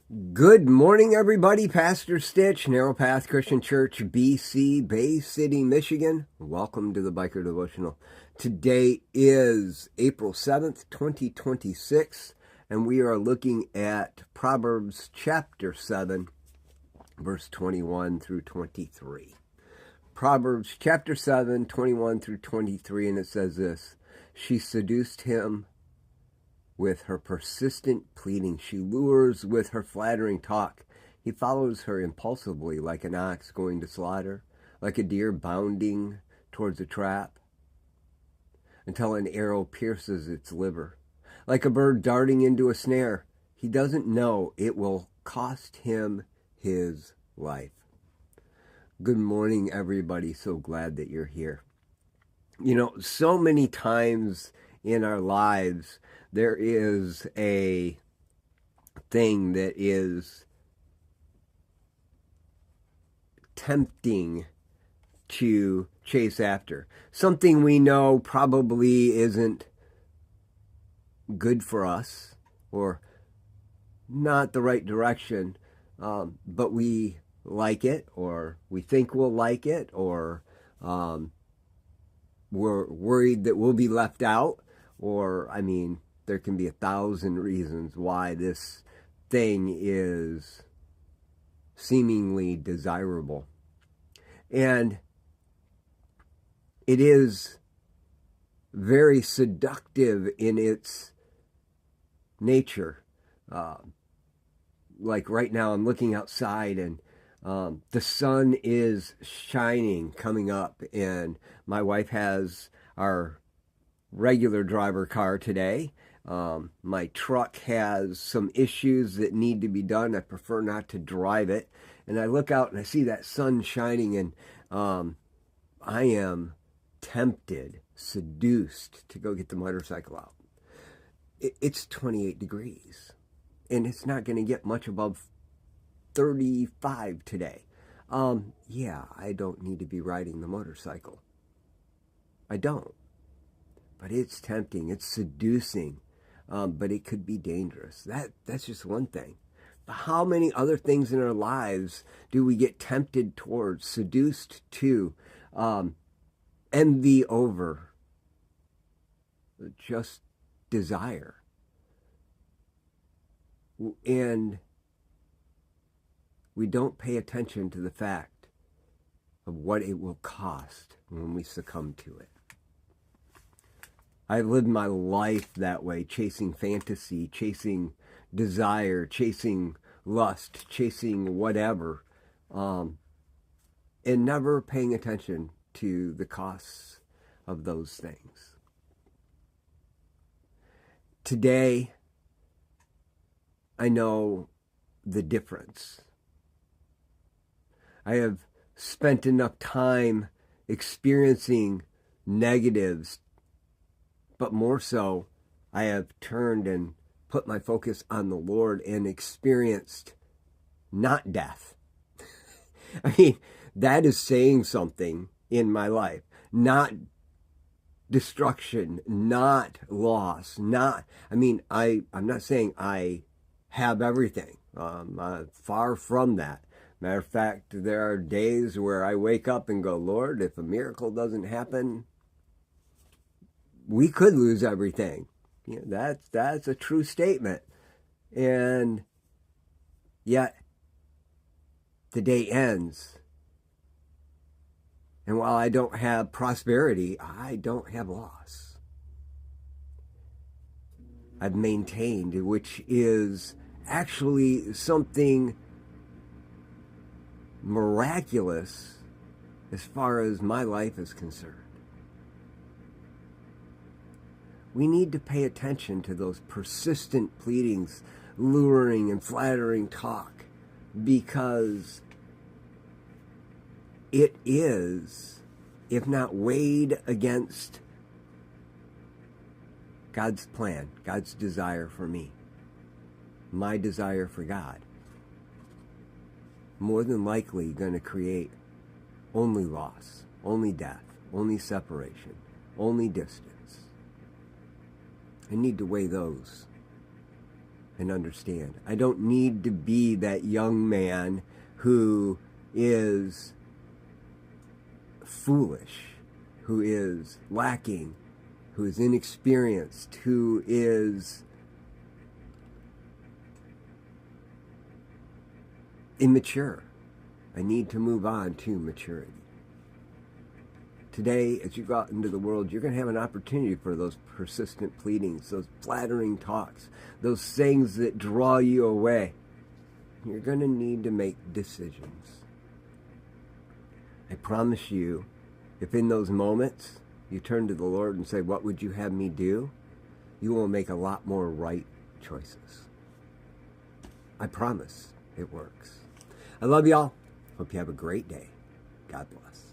Good morning, everybody. Pastor Stitch, Narrow Path Christian Church, BC, Bay City, Michigan. Welcome to the Biker Devotional. Today is April 7th, 2026, and we are looking at Proverbs chapter 7, verse 21 through 23. Proverbs chapter 7, 21 through 23, and it says this: She seduced him with her persistent pleading. She lures with her flattering talk. He follows her impulsively like an ox going to slaughter, like a deer bounding towards a trap, until an arrow pierces its liver. Like a bird darting into a snare, he doesn't know it will cost him his life. Good morning, everybody. So glad that you're here. You know, so many times in our lives, there is a thing that is tempting to chase after. Something we know probably isn't good for us or not the right direction, but we like it, or we think we'll like it, or we're worried that we'll be left out, or, there can be 1,000 reasons why this thing is seemingly desirable. And it is very seductive in its nature. Like right now, I'm looking outside and the sun is shining coming up, and my wife has our regular driver car today. My truck has some issues that need to be done. I prefer not to drive it. And I look out and I see that sun shining, and I am tempted, seduced to go get the motorcycle out. It's 28 degrees, and it's not going to get much above 35 today. I don't need to be riding the motorcycle. I don't. But it's tempting, it's seducing, but it could be dangerous. That's just one thing. But how many other things in our lives do we get tempted towards, seduced to, envy over, just desire? And we don't pay attention to the fact of what it will cost when we succumb to it. I lived my life that way, chasing fantasy, chasing desire, chasing lust, chasing whatever, and never paying attention to the costs of those things. Today, I know the difference. I have spent enough time experiencing negatives, but more so, I have turned and put my focus on the Lord and experienced not death. That is saying something in my life. Not destruction, not loss, I'm not saying I have everything. Far from that. Matter of fact, there are days where I wake up and go, Lord, if a miracle doesn't happen, we could lose everything. That's a true statement. And yet, the day ends. And while I don't have prosperity, I don't have loss. I've maintained, which is actually something miraculous as far as my life is concerned. We need to pay attention to those persistent pleadings, luring and flattering talk, because it is, if not weighed against God's plan, God's desire for me, my desire for God, more than likely going to create only loss, only death, only separation, only distance. I need to weigh those and understand. I don't need to be that young man who is foolish, who is lacking, who is inexperienced, who is immature. I need to move on to maturity. Today, as you go out into the world, you're going to have an opportunity for those persistent pleadings, those flattering talks, those things that draw you away. You're going to need to make decisions. I promise you, if in those moments you turn to the Lord and say, what would you have me do? You will make a lot more right choices. I promise it works. I love y'all. Hope you have a great day. God bless.